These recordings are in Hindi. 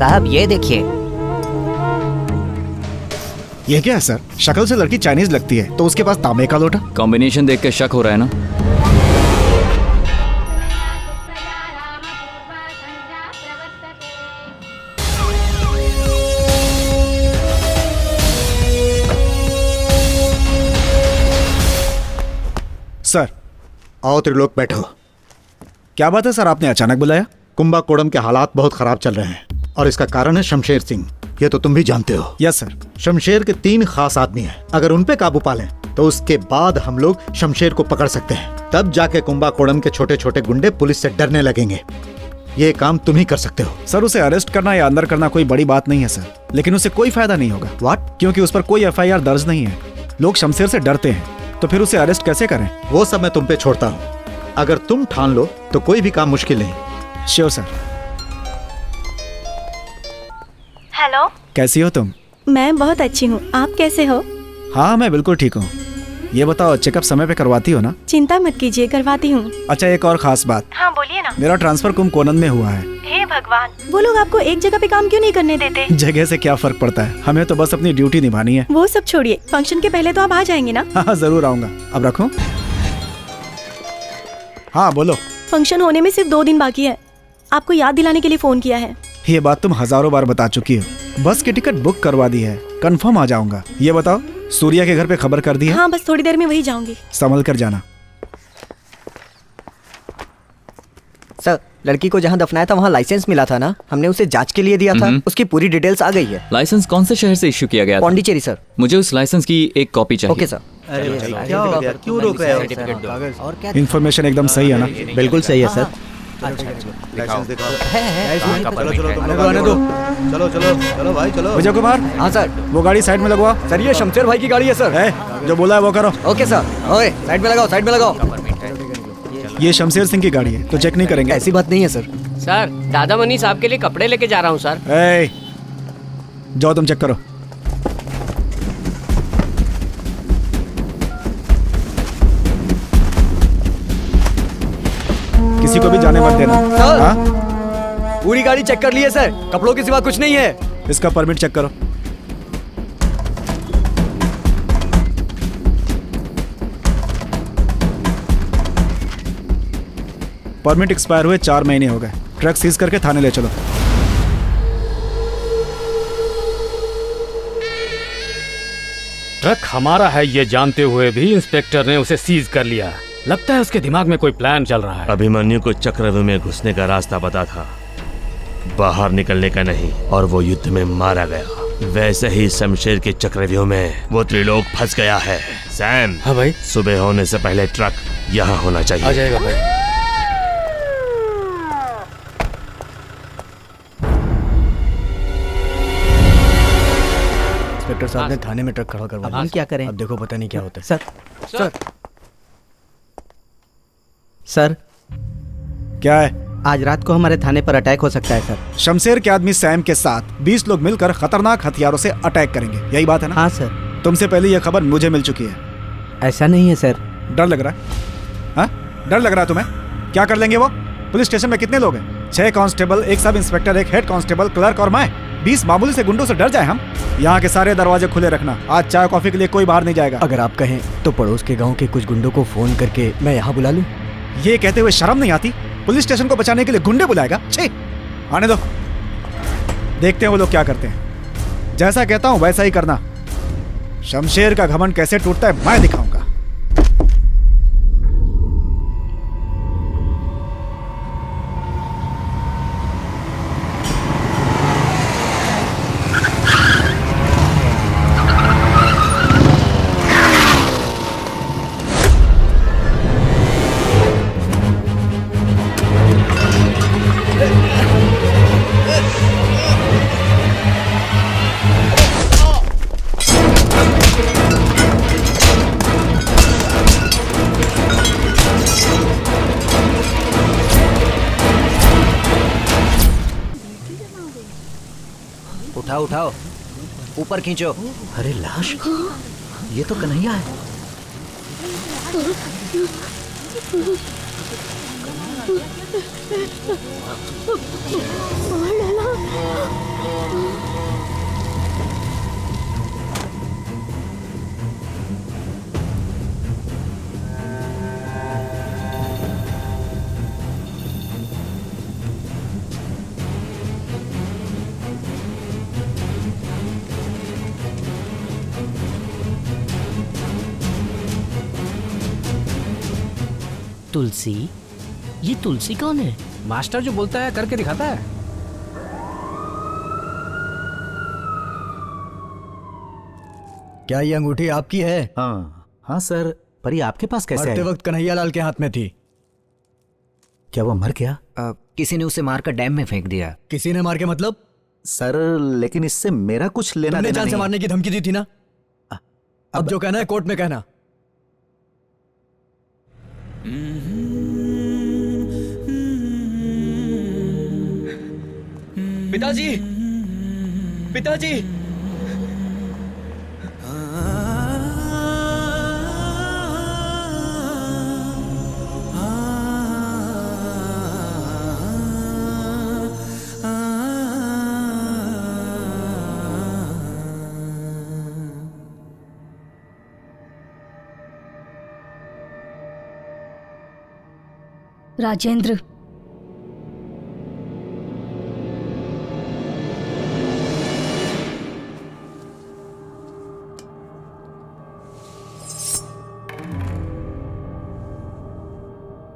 साहब ये देखिए। ये क्या है सर? शक्ल से लड़की चाइनीज लगती है, तो उसके पास तांबे का लोटा। कॉम्बिनेशन देख के शक हो रहा है ना? सर आओ त्रिलोक, बैठो। क्या बात है सर, आपने अचानक बुलाया? कुंभाकोणम के हालात बहुत खराब चल रहे हैं और इसका कारण है शमशेर सिंह। ये तो तुम भी जानते हो। Yes sir. शमशेर के 3 खास आदमी हैं। अगर उन पे काबू पा लें तो उसके बाद हम लोग शमशेर को पकड़ सकते हैं। तब जाके कुंभाकोणम के छोटे छोटे गुंडे पुलिस से डरने लगेंगे। ये काम तुम ही कर सकते हो। सर उसे अरेस्ट करना या अंदर करना कोई बड़ी बात नहीं है सर, लेकिन उससे कोई फायदा नहीं होगा। व्हाट? क्योंकि उस पर कोई FIR दर्ज नहीं है। लोग शमशेर से डरते हैं, तो फिर उसे अरेस्ट कैसे करें? वो सब मैं तुम पे छोड़ता हूँ। अगर तुम ठान लो तो कोई भी काम मुश्किल नहीं। Sure sir. हेलो, कैसी हो तुम? मैं बहुत अच्छी हूँ। आप कैसे हो? हाँ मैं बिल्कुल ठीक हूँ। ये बताओ, चेकअप समय पे करवाती हो ना? चिंता मत कीजिए, करवाती हूँ। अच्छा, एक और खास बात। हाँ बोलिए ना। मेरा ट्रांसफर कुंभकोणम में हुआ है। हे भगवान, वो लोग आपको एक जगह पे काम क्यों नहीं करने देते? जगह से क्या फर्क पड़ता है, हमें तो बस अपनी ड्यूटी निभानी है। वो सब छोड़िए, फंक्शन के पहले तो आप आ जाएंगे ना? हाँ जरूर आऊंगा। अब रखूं? हाँ बोलो। फंक्शन होने में सिर्फ 2 दिन बाकी है। आपको याद दिलाने के लिए फोन किया है। ये बात तुम हजारों बार बता चुकी हो। बस की टिकट बुक करवा दी है, कंफर्म आ जाऊंगा। ये बताओ, सूर्या के घर पे खबर कर दी है? हाँ बस थोड़ी देर में वही जाऊंगी। संभल कर जाना। सर, लड़की को जहाँ दफनाया था वहाँ लाइसेंस मिला था ना, हमने उसे जांच के लिए दिया था। उसकी पूरी डिटेल्स आ गई है। लाइसेंस कौन से शहर से इश्यू किया गया था? पौंडीचेरी सर। मुझे उस लाइसेंस की एक कॉपी चाहिए। Okay sir. क्या हो गया? क्यों रोक रहे हो? और क्या? इन्फॉर्मेशन एकदम सही है ना? बिल्कुल सही है सर। है। चलो चलो चलो भाई चलो। विजय कुमार, हाँ सर। वो गाड़ी साइड में लगवा। सर ये शमशेर भाई की गाड़ी है सर। जो बोला है वो करो। Okay sir. ओए साइड में लगाओ, साइड में लगाओ। ये शमशेर सिंह की गाड़ी है, तो चेक नहीं करेंगे? ऐसी बात नहीं है सर। सर, दादा मनी साहब के लिए कपड़े लेके जा रहा हूँ सर। जाओ तुम चेक करो। किसी को भी जाने मत देना। सर। हाँ? पूरी गाड़ी चेक कर ली है सर, कपड़ों के सिवा कुछ नहीं है। इसका परमिट चेक करो। परमिट एक्सपायर हुए 4 महीने हो गए। ट्रक सीज करके थाने ले चलो। ट्रक हमारा है ये जानते हुए भी इंस्पेक्टर ने उसे सीज कर लिया। लगता है उसके दिमाग में कोई प्लान चल रहा है। अभिमन्यु को चक्रव्यूह में घुसने का रास्ता पता था, बाहर निकलने का नहीं, और वो युद्ध में मारा गया। वैसे ही शमशेर के चक्रव्यूह में वो त्रिलोक फंस गया है। सैम। हाँ भाई। सुबह होने से पहले ट्रक यहाँ होना चाहिए। आ जाएगा भाई। इंस्पेक्टर साहब ने थाने में ट्रक खड़ा करवा दिया। हम क्या करें? अब देखो पता नहीं क्या होता है। सर, सर क्या है? आज रात को हमारे थाने पर अटैक हो सकता है सर। शमशेर के आदमी सैम के साथ 20 लोग मिलकर खतरनाक हथियारों से अटैक करेंगे, यही बात है ना? हाँ सर। तुमसे पहले यह खबर मुझे मिल चुकी है। ऐसा नहीं है सर। डर लग रहा है? हाँ? डर लग रहा है तुम्हें? क्या कर लेंगे वो? पुलिस स्टेशन में कितने लोग हैं? 6 constable, 1 sub inspector, 1 head constable, clerk और मैं। 20 मामूली से गुंडों से डर जाए हम? यहाँ के सारे दरवाजे खुले रखना। आज चाय कॉफी के लिए कोई बाहर नहीं जाएगा। अगर आप कहें तो पड़ोस के गांव के कुछ गुंडों को फोन करके मैं यहाँ बुला लूं? ये कहते हुए शर्म नहीं आती? पुलिस स्टेशन को बचाने के लिए गुंडे बुलाएगा? छी! आने दो, देखते हैं वो लोग क्या करते हैं। जैसा कहता हूं वैसा ही करना। शमशेर का घमंड कैसे टूटता है मैं दिखाऊंगा। उठाओ उठाओ, ऊपर खींचो। अरे लाश, ये तो कन्हैया है। तुलसी, ये तुलसी कौन है? मास्टर जो बोलता है करके दिखाता है। क्या ये अंगूठी आपकी है? हाँ हाँ सर, पर ये आपके पास कैसे मरते आई? वक्त कन्हैया लाल के हाथ में थी। क्या वो मर गया? किसी ने उसे मारकर डैम में फेंक दिया। किसी ने मार के मतलब? सर लेकिन इससे मेरा कुछ लेना तुमने देना जान से नहीं। मारने की धमकी दी थी ना? अब जो कहना है कोर्ट में कहना। पिताजी, पिताजी। राजेंद्र,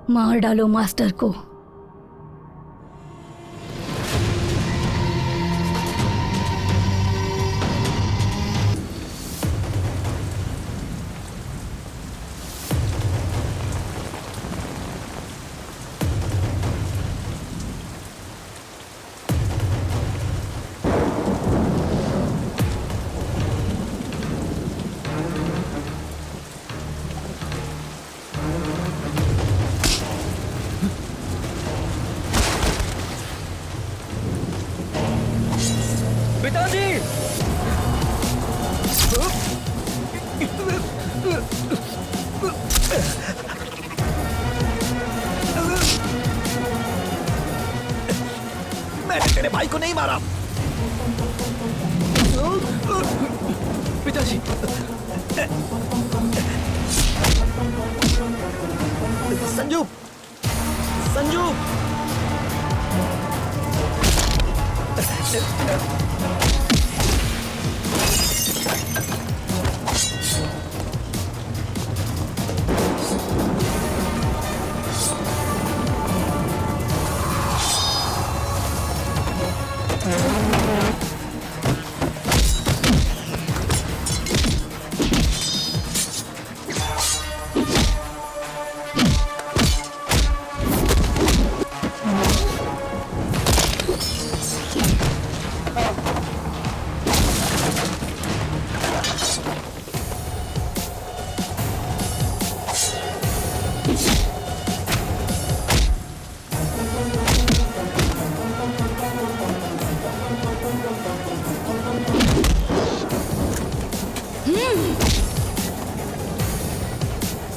मार डालो मास्टर को। मैंने तेरे भाई को नहीं मारा। पिताजी, संजू, संजू।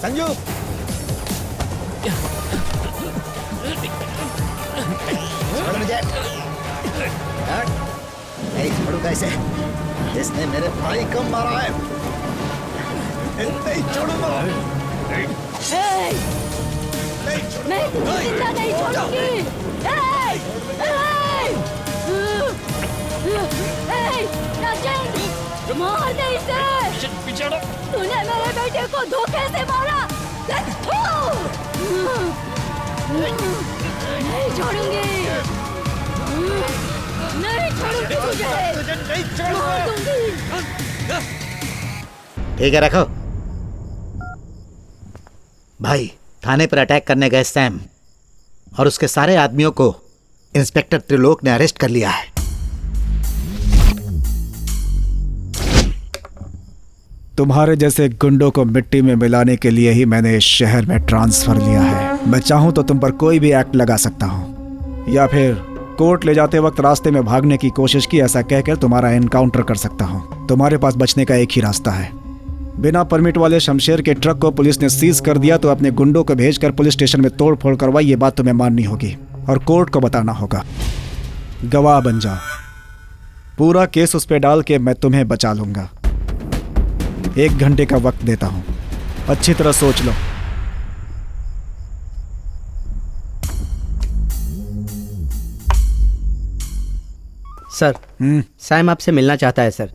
संजू, छोड़ मुझे। नहीं छोड़ूंगा इसे। इसने मेरे भाई को मारा है। नहीं छोड़ूंगा। मैं तुझे जिंदा नहीं छोड़ूंगी। राजेंद्र, मार दे इसे। तूने मेरे बेटे को धोखे से मारा। नहीं छोड़ूंगी, नहीं छोड़ूंगी तुझे, मार दूंगी। ठीक है रखो। भाई, थाने पर अटैक करने गए सैम और उसके सारे आदमियों को इंस्पेक्टर त्रिलोक ने अरेस्ट कर लिया है। तुम्हारे जैसे गुंडों को मिट्टी में मिलाने के लिए ही मैंने इस शहर में ट्रांसफर लिया है। मैं चाहूं तो तुम पर कोई भी एक्ट लगा सकता हूं, या फिर कोर्ट ले जाते वक्त रास्ते में भागने की कोशिश की ऐसा कहकर तुम्हारा एनकाउंटर कर सकता हूं। तुम्हारे पास बचने का एक ही रास्ता है, बिना परमिट वाले शमशेर के ट्रक को पुलिस ने सीज कर दिया, तो अपने गुंडों को भेजकर पुलिस स्टेशन में तोड़ फोड़ करवाई। ये बात तुम्हें माननी होगी और कोर्ट को बताना होगा। गवाह बन जाओ। पूरा केस उस पे डाल के मैं तुम्हें बचा लूंगा। 1 घंटे का वक्त देता हूं, अच्छी तरह सोच लो। सर सैम आपसे मिलना चाहता है सर।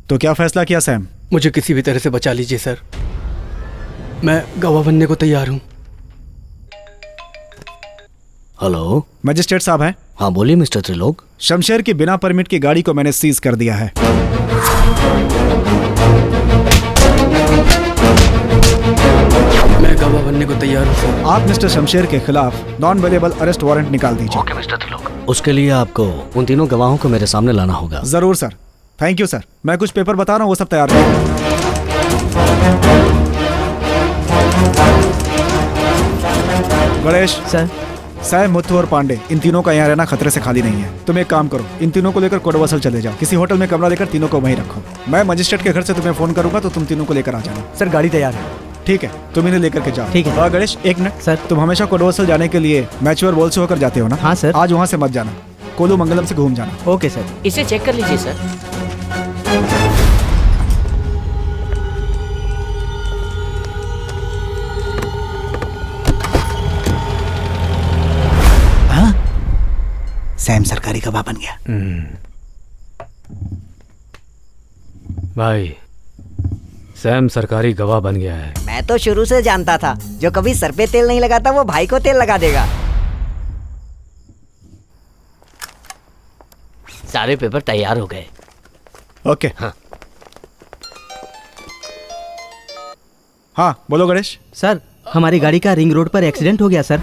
तो क्या फैसला किया सैम? मुझे किसी भी तरह से बचा लीजिए सर, मैं गवाह बनने को तैयार हूँ। हेलो, मजिस्ट्रेट साहब हैं? हाँ बोलिए मिस्टर त्रिलोक। शमशेर की बिना परमिट की गाड़ी को मैंने सीज कर दिया है। मैं गवाह बनने को तैयार हूँ सर। आप मिस्टर शमशेर के खिलाफ नॉन वेलेबल अरेस्ट वारंट निकाल दीजिए। Okay mister Trilok. उसके लिए आपको उन तीनों गवाहों को मेरे सामने लाना होगा। जरूर सर। Thank you sir. मैं कुछ पेपर बता रहा हूँ, वो सब तैयार है। गणेश सर। सैम, मुथु और पांडे, इन तीनों का यहाँ रहना खतरे से खाली नहीं है। तुम एक काम करो, इन तीनों को लेकर कोडवसल चले जाओ। किसी होटल में कमरा लेकर तीनों को वहीं रखो। मैं मजिस्ट्रेट के घर से तुम्हें फोन करूंगा, तो तुम तीनों को लेकर आ जाना। सर गाड़ी तैयार है। ठीक है, तुम इन्हें लेकर के जाओ। ठीक है। और गणेश, 1 मिनट सर। तुम हमेशा कोडवसल जाने के लिए मैच्योर बॉल से होकर जाते हो ना? हाँ सर। आज वहाँ से मत जाना, कोलू मंगलम से घूम जाना। Okay sir. इसे चेक कर लीजिए सर। सैम सरकारी गवाह बन गया। भाई, सैम सरकारी गवाह बन गया है। मैं तो शुरू से जानता था, जो कभी सर पे तेल नहीं लगाता वो भाई को तेल लगा देगा। सारे पेपर तैयार हो गए। ओके। हाँ बोलो गणेश। सर हमारी गाड़ी का रिंग रोड पर एक्सीडेंट हो गया सर।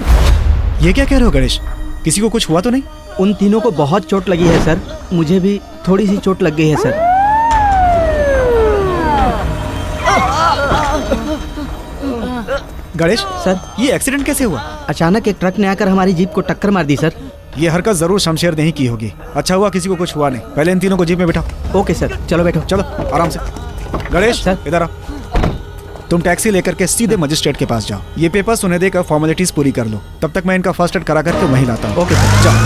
ये क्या कह रहे हो गणेश? किसी को कुछ हुआ तो नहीं? उन तीनों को बहुत चोट लगी है सर, मुझे भी थोड़ी सी चोट लग गई है सर। गणेश सर ये एक्सीडेंट कैसे हुआ? अचानक एक ट्रक ने आकर हमारी जीप को टक्कर मार दी सर। ये हरकत जरूर शमशेर नहीं की होगी। अच्छा हुआ किसी को कुछ हुआ नहीं। पहले इन तीनों को जीप में बिठाओ। ओके सर, चलो बैठो। चलो आराम से। गणेश सर। इधर आओ। तुम टैक्सी लेकर के सीधे मजिस्ट्रेट के पास जाओ। ये पेपर्स उन्हें देकर फॉर्मेलिटीज पूरी कर लो। तब तक मैं इनका फर्स्ट एड करा करके वहीं लाता हूँ। ओके सर, जाओ।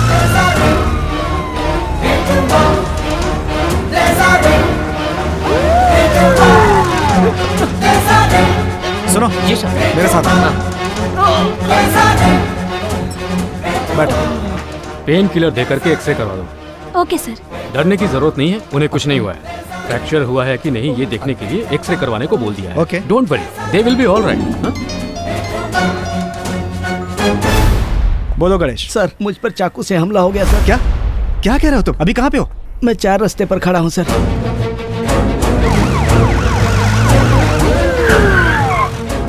सुनो जी सर। मेरे साथ बैठो। पेन किलर देकर के एक्सरे करवा दो। Okay sir. डरने की जरूरत नहीं है, उन्हें कुछ नहीं हुआ है। फ्रैक्चर हुआ है कि नहीं ये देखने के लिए एक्सरे करवाने को बोल दिया है। Okay. Don't worry, they will be alright. बोलो गणेश। सर मुझ पर चाकू से हमला हो गया सर। क्या क्या कह रहे हो तुम? अभी कहाँ पे हो? मैं 4 रास्ते पर खड़ा हूँ सर।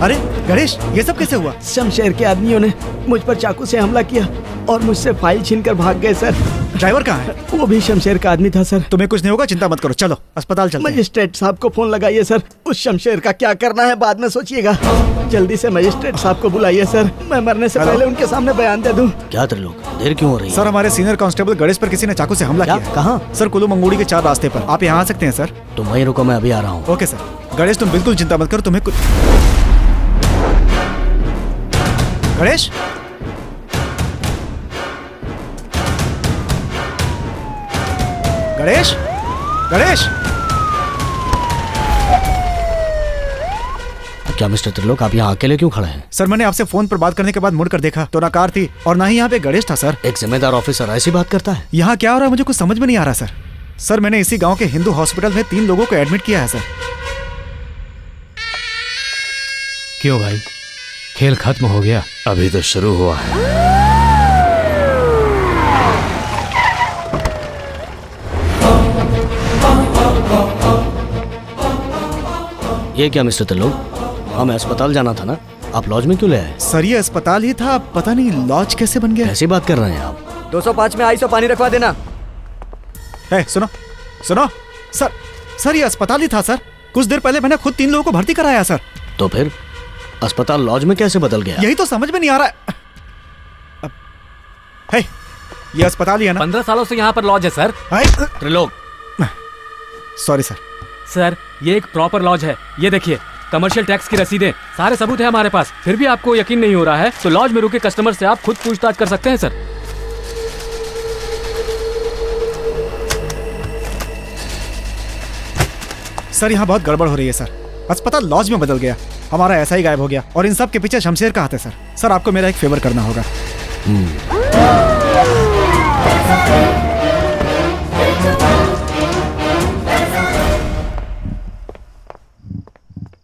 अरे गणेश, ये सब कैसे हुआ? शमशेर के आदमियों ने मुझ पर चाकू से हमला किया और मुझसे फाइल छीनकर भाग गए सर। ड्राइवर कहाँ है? वो भी शमशेर का आदमी था सर। तुम्हें कुछ नहीं होगा, चिंता मत करो। चलो अस्पताल चलते हैं। मजिस्ट्रेट साहब को फोन लगाइए सर। उस शमशेर का क्या करना है बाद में सोचिएगा। जल्दी से मजिस्ट्रेट साहब को बुलाइए सर, मैं मरने से पहले उनके सामने बयान दे दूं। क्या त्रिलोक, देर क्यों हो रही है? सर हमारे सीनियर कांस्टेबल गणेश पर किसी ने चाकू से हमला किया है। कहाँ? सर कुल्लू मंगोड़ी के 4 रास्ते पर। आप यहाँ आ सकते हैं सर। तुम वहीं रुको, मैं अभी आ रहा हूँ। Okay sir. गणेश तुम बिल्कुल चिंता मत करो, तुम्हें कुछ। गणेश गणेश गणेश क्या मिस्टर त्रिलोक, आप यहाँ अकेले क्यों खड़े हैं? सर मैंने आपसे फोन पर बात करने के बाद मुड़कर देखा तो ना कार थी और ना ही यहाँ पे गणेश था सर। एक जिम्मेदार ऑफिसर ऐसी बात करता है? यहाँ क्या हो रहा है मुझे कुछ समझ में नहीं आ रहा सर। सर मैंने इसी गांव के हिंदू हॉस्पिटल में 3 लोगों को एडमिट किया है सर। क्यों भाई, खेल खत्म हो गया? अभी तो शुरू हुआ है। ये क्या मिस्टर त्रिलोक, हमें अस्पताल जाना था ना, आप लॉज में क्यों ले आए? सर ये अस्पताल ही था, पता नहीं लॉज कैसे बन गया। ऐसी बात कर रहे हैं आप? 205 में आइस और पानी रखवा देना। सुनो सुनो सर, सर ये अस्पताल ही था सर। कुछ देर पहले मैंने खुद 3 लोगों को भर्ती कराया सर। तो फिर अस्पताल लॉज में कैसे बदल गया? यही तो समझ में नहीं आ रहा है। ये अस्पताल ही है ना? 15 सालों से यहाँ पर लॉज है sir. Trilok, sorry sir. Sir ये एक प्रॉपर लॉज है, ये देखिए कमर्शियल टैक्स की रसीदें, सारे सबूत है हमारे पास। फिर भी आपको यकीन नहीं हो रहा है तो लॉज में रुके कस्टमर से आप खुद पूछताछ कर सकते हैं सर। सर यहाँ बहुत गड़बड़ हो रही है सर। अस्पताल लॉज में बदल गया, हमारा ऐसा ही गायब हो गया और इन सब के पीछे शमशेर का हाथ है सर। सर आपको मेरा एक फेवर करना होगा।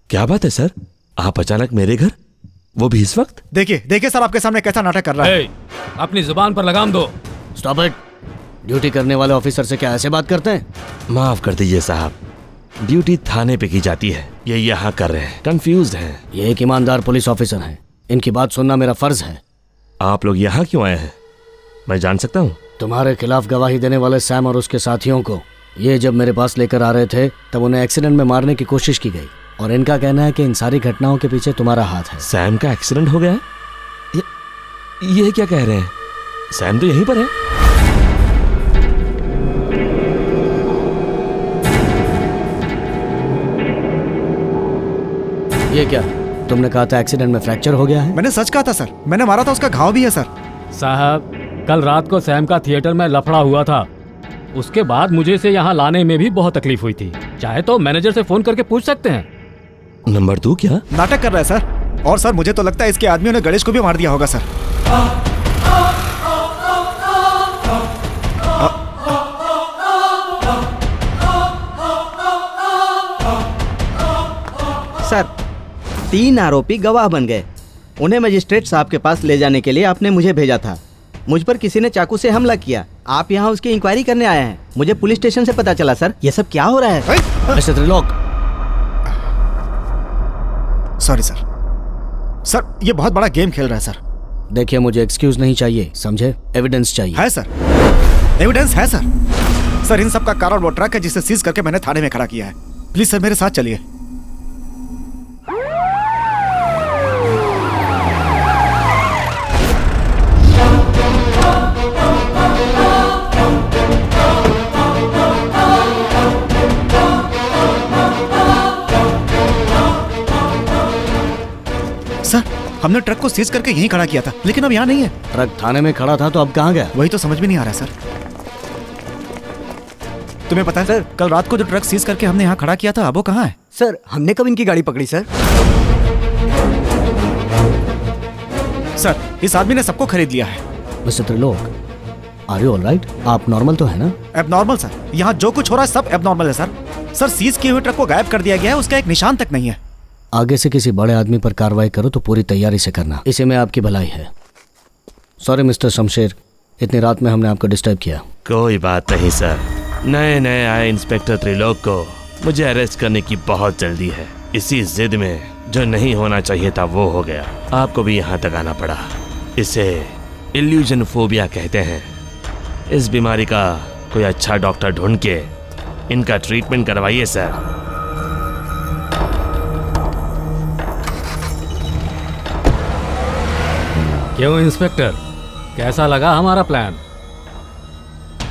क्या बात है सर, आप अचानक मेरे घर, वो भी इस वक्त? देखिए देखिए सर आपके सामने कैसा नाटक कर रहा है। अपनी जुबान पर लगाम दो। Stop it. ड्यूटी करने वाले ऑफिसर से क्या ऐसे बात करते हैं? माफ कर दीजिए साहब, ड्यूटी थाने पे की जाती है, ये यहाँ कर रहे हैं, कंफ्यूज्ड हैं। ये एक ईमानदार पुलिस ऑफिसर हैं, इनकी बात सुनना मेरा फर्ज है। आप लोग यहाँ क्यों आए हैं, मैं जान सकता हूँ? तुम्हारे खिलाफ गवाही देने वाले सैम और उसके साथियों को ये जब मेरे पास लेकर आ रहे थे तब उन्हें एक्सीडेंट में मारने की कोशिश की गई और इनका कहना है कि इन सारी घटनाओं के पीछे तुम्हारा हाथ है। सैम का एक्सीडेंट हो गया है? ये क्या कह रहे हैं? सैम तो यहीं पर है। ये क्या, तुमने कहा था एक्सीडेंट में फ्रैक्चर हो गया है? मैंने सच कहा था सर, मैंने मारा था, उसका घाव भी है सर। साहब कल रात को सैम का थिएटर में लफड़ा हुआ था, उसके बाद मुझे इसे यहाँ लाने में भी बहुत तकलीफ हुई थी। चाहे तो मैनेजर से फोन करके पूछ सकते हैं। नंबर 2 क्या नाटक कर रहा है सर। और सर मुझे तो लगता है इसके आदमियों ने गणेश को भी मार दिया होगा सर। सर 3 आरोपी गवाह बन गए। उन्हें मजिस्ट्रेट साहब के पास ले जाने के लिए आपने मुझे भेजा था। मुझ पर किसी ने चाकू से हमला किया, आप यहाँ उसकी इंक्वायरी करने आए हैं। मुझे पुलिस स्टेशन से पता चला सर। ये सब क्या हो रहा है? Mister Trilok. Sorry sir. Sir ये बहुत बड़ा गेम खेल रहा है सर। देखिए मुझे एक्सक्यूज नहीं चाहिए, समझे? एविडेंस चाहिए। है सर, एविडेंस है सर। सर इन सब का कारण वो ट्रक है जिसे सीज करके मैंने थाने में खड़ा किया है। प्लीज सर मेरे साथ चलिए। सर हमने ट्रक को सीज करके यहीं खड़ा किया था, लेकिन अब यहाँ नहीं है। ट्रक थाने में खड़ा था तो अब कहाँ गया? वही तो समझ में नहीं आ रहा सर। तुम्हें पता है सर, कल रात को जो ट्रक सीज करके हमने यहाँ खड़ा किया था, अब वो कहाँ है? सर हमने कब इनकी गाड़ी पकड़ी सर? सर इस आदमी ने सबको खरीद लिया है। Mister Trilok, are you alright? आप नॉर्मल तो है ना? एबनॉर्मल सर, यहाँ जो कुछ हो रहा है सब एबनॉर्मल है सर। सर सीज किए हुए ट्रक को गायब कर दिया गया है, उसका एक निशान तक नहीं है। आगे से किसी बड़े आदमी पर कार्रवाई करो तो पूरी तैयारी से करना, इसी में आपकी भलाई है। सॉरी मिस्टर शमशेर, इतनी रात में हमने आपको डिस्टर्ब किया। कोई बात नहीं सर, नए नए आए इंस्पेक्टर त्रिलोक को मुझे अरेस्ट करने की बहुत जल्दी है। इसी जिद में जो नहीं होना चाहिए था वो हो गया। आपको भी यहाँ तक आना पड़ा। इसे इल्यूजन फोबिया कहते हैं। इस बीमारी का कोई अच्छा डॉक्टर ढूंढ के इनका ट्रीटमेंट करवाइए सर। क्यों इंस्पेक्टर, कैसा लगा हमारा प्लान?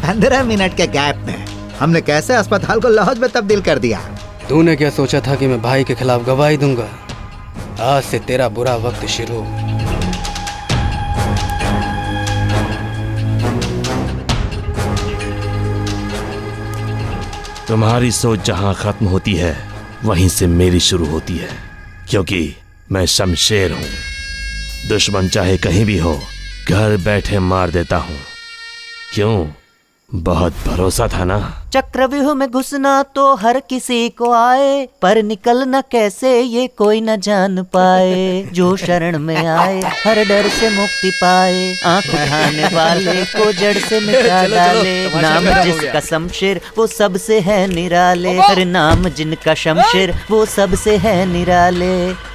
15 मिनट के गैप में हमने कैसे अस्पताल को लॉज में तब्दील कर दिया। तूने क्या सोचा था कि मैं भाई के खिलाफ गवाही दूंगा? आज से तेरा बुरा वक्त शुरू। तुम्हारी सोच जहां खत्म होती है वहीं से मेरी शुरू होती है, क्योंकि मैं शमशेर हूं। दुश्मन चाहे कहीं भी हो, घर बैठे मार देता हूं। क्यों? बहुत भरोसा था ना। चक्रव्यूह में घुसना तो हर किसी को आए, पर निकलना कैसे ये कोई न जान पाए। जो शरण में आए हर डर से मुक्ति पाए, आंख उठाने वाले को जड़ से मिटा डाले। नाम जिसका शमशेर वो सबसे है निराले, हर नाम जिनका शमशेर वो सबसे है निराले।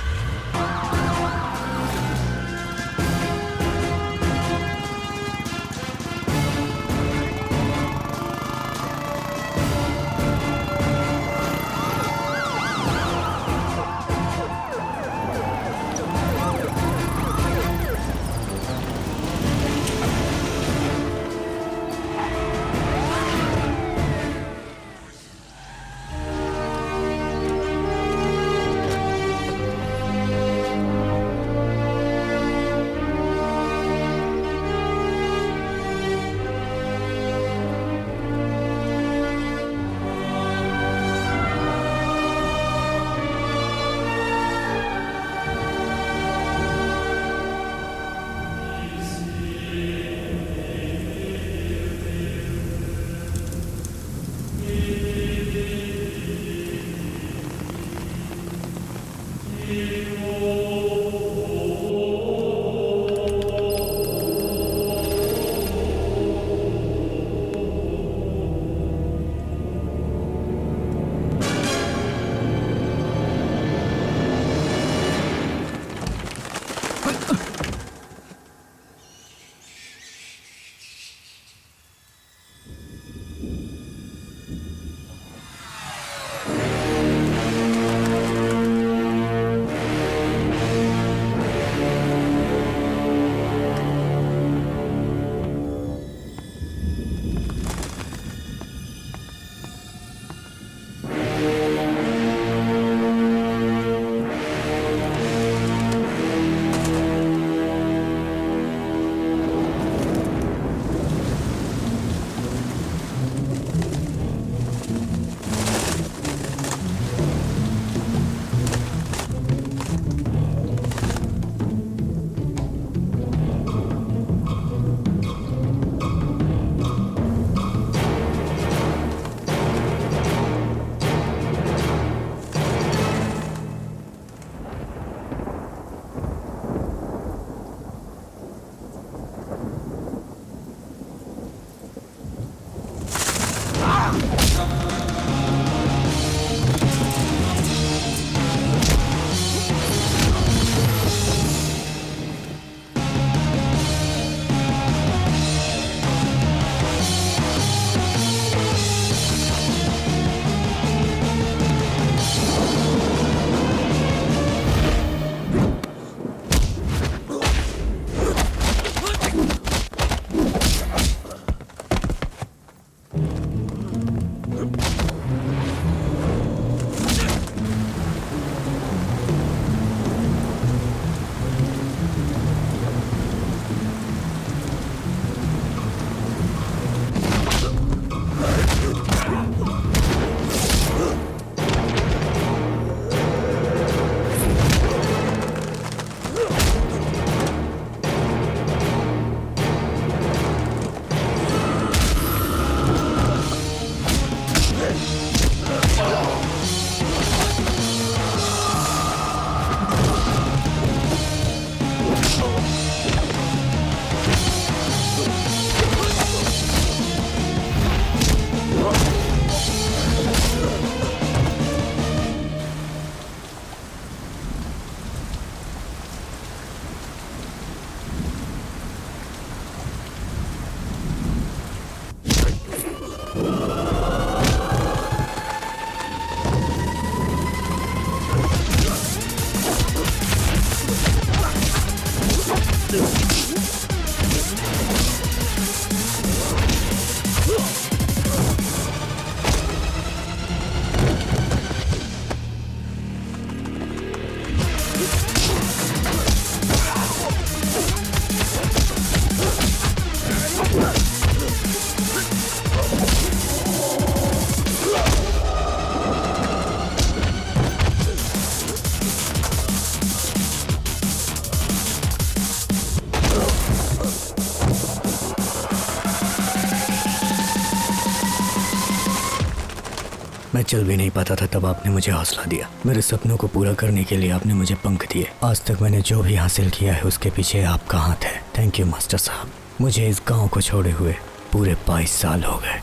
मैं चल भी नहीं पाता था, तब आपने मुझे हौसला दिया। मेरे सपनों को पूरा करने के लिए आपने मुझे पंख दिए। आज तक मैंने जो भी हासिल किया है उसके पीछे आपका हाथ है। थैंक यू मास्टर साहब। मुझे इस गांव को छोड़े हुए पूरे 22 साल हो गए।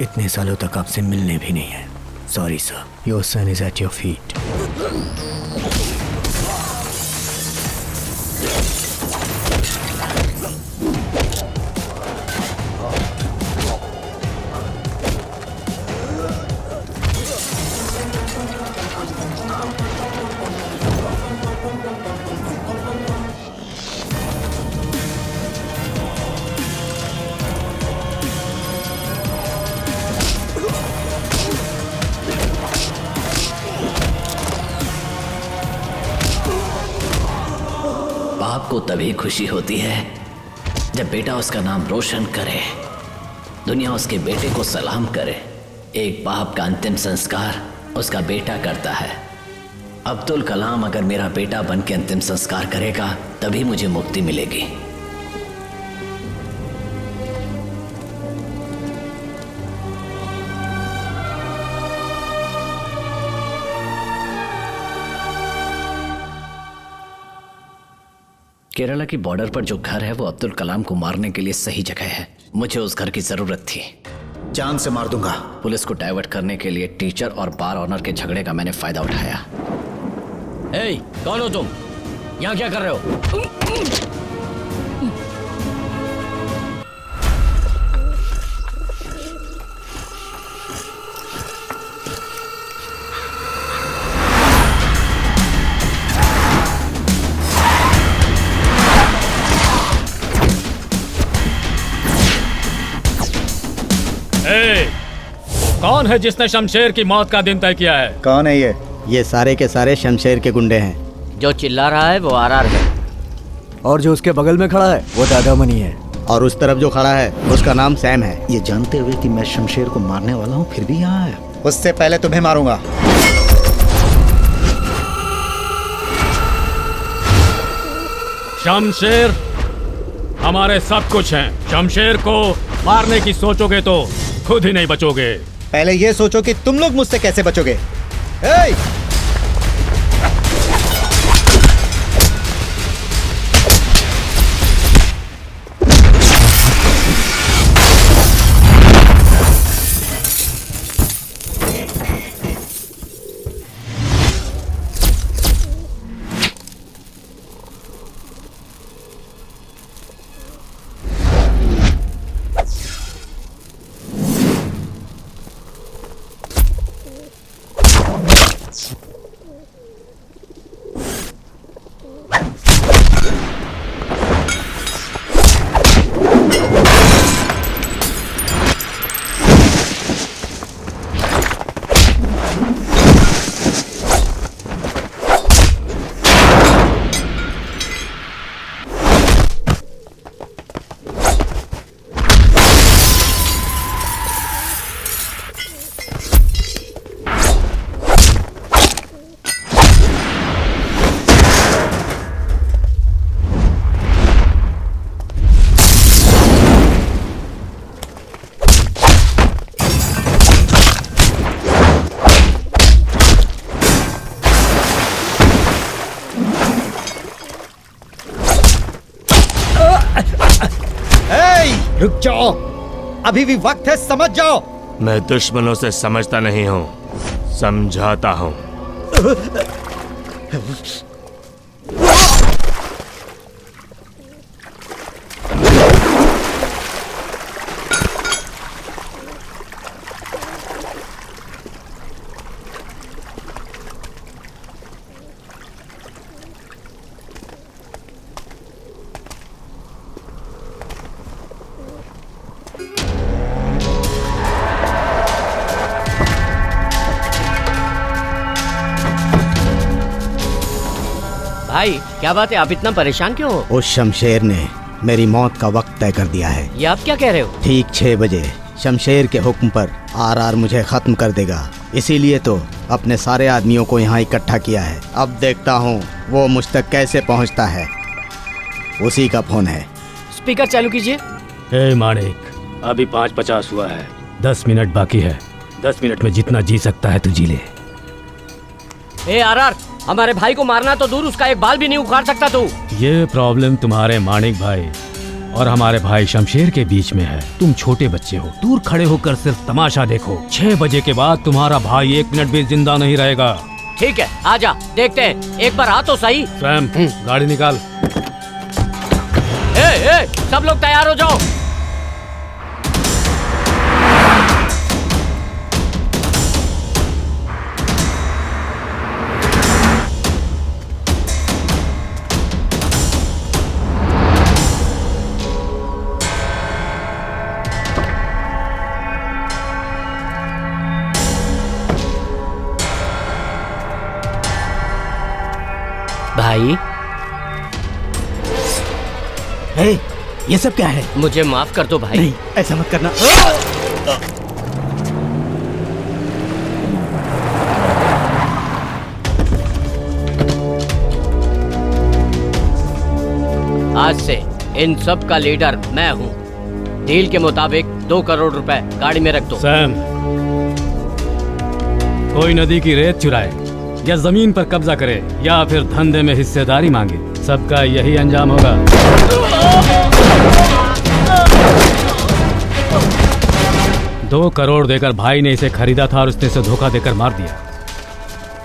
इतने सालों तक आपसे मिलने भी नहीं है। Sorry sir, your son is at your feet. बाप को तभी खुशी होती है जब बेटा उसका नाम रोशन करे, दुनिया उसके बेटे को सलाम करे। एक बाप का अंतिम संस्कार उसका बेटा करता है। अब्दुल कलाम अगर मेरा बेटा बन के अंतिम संस्कार करेगा तभी मुझे मुक्ति मिलेगी। केरला की बॉर्डर पर जो घर है वो अब्दुल कलाम को मारने के लिए सही जगह है। मुझे उस घर की जरूरत थी। जान से मार दूंगा। पुलिस को डाइवर्ट करने के लिए टीचर और बार ऑनर के झगड़े का मैंने फायदा उठाया। ए, कौन हो तुम? यहाँ क्या कर रहे हो? कौन है जिसने शमशेर की मौत का दिन तय किया है? कौन है ये? ये सारे के सारे शमशेर के गुंडे हैं। जो चिल्ला रहा है वो आरआर है। और जो उसके बगल में खड़ा है वो दादा मनी है। और उस तरफ जो खड़ा है उसका नाम सैम है। ये जानते हुए कि मैं शमशेर को मारने वाला हूँ फिर भी यहाँ है। उससे पहले तुम्हें मारूंगा। शमशेर हमारे सब कुछ हैं। शमशेर को मारने की सोचोगे तो खुद ही नहीं बचोगे। पहले ये सोचो कि तुम लोग मुझसे कैसे बचोगे। रुक जाओ, अभी भी वक्त है, समझ जाओ। मैं दुश्मनों से समझता नहीं हूँ, समझाता हूँ। भाई क्या बात है, आप इतना परेशान क्यों हो? उस शमशेर ने मेरी मौत का वक्त तय कर दिया है। ये आप क्या कह रहे हो? ठीक 6 बजे शमशेर के हुक्म पर आरआर मुझे खत्म कर देगा। इसीलिए तो अपने सारे आदमियों को यहाँ इकट्ठा किया है। अब देखता हूँ वो मुझ तक कैसे पहुँचता है। उसी का फोन है। स्पीकर चालू कीजिए। ए माणिक, अभी 5:50 हुआ है, 10 मिनट बाकी है। 10 मिनट में जितना जी सकता है तू जी ले। ए आरआर, हमारे भाई को मारना तो दूर, उसका एक बाल भी नहीं उखाड़ सकता तू। ये प्रॉब्लम तुम्हारे माणिक भाई और हमारे भाई शमशेर के बीच में है। तुम छोटे बच्चे हो, दूर खड़े होकर सिर्फ तमाशा देखो। 6 बजे के बाद तुम्हारा भाई 1 मिनट भी जिंदा नहीं रहेगा। ठीक है, आजा देखते हैं, एक बार आ तो सही। सैम, गाड़ी निकाल। ए, सब लोग तैयार हो जाओ। भाई, ये सब क्या है? मुझे माफ कर दो भाई। नहीं, ऐसा मत करना। आज से इन सब का लीडर मैं हूँ। डील के मुताबिक 2 करोड़ रुपए गाड़ी में रख दो। सैम, कोई नदी की रेत चुराए या जमीन पर कब्जा करे या फिर धंधे में हिस्सेदारी मांगे, सबका यही अंजाम होगा। 2 करोड़ देकर भाई ने इसे खरीदा था और उसने इसे धोखा देकर मार दिया।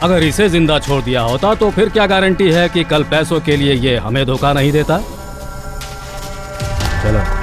अगर इसे जिंदा छोड़ दिया होता तो फिर क्या गारंटी है कि कल पैसों के लिए ये हमें धोखा नहीं देता। चलो।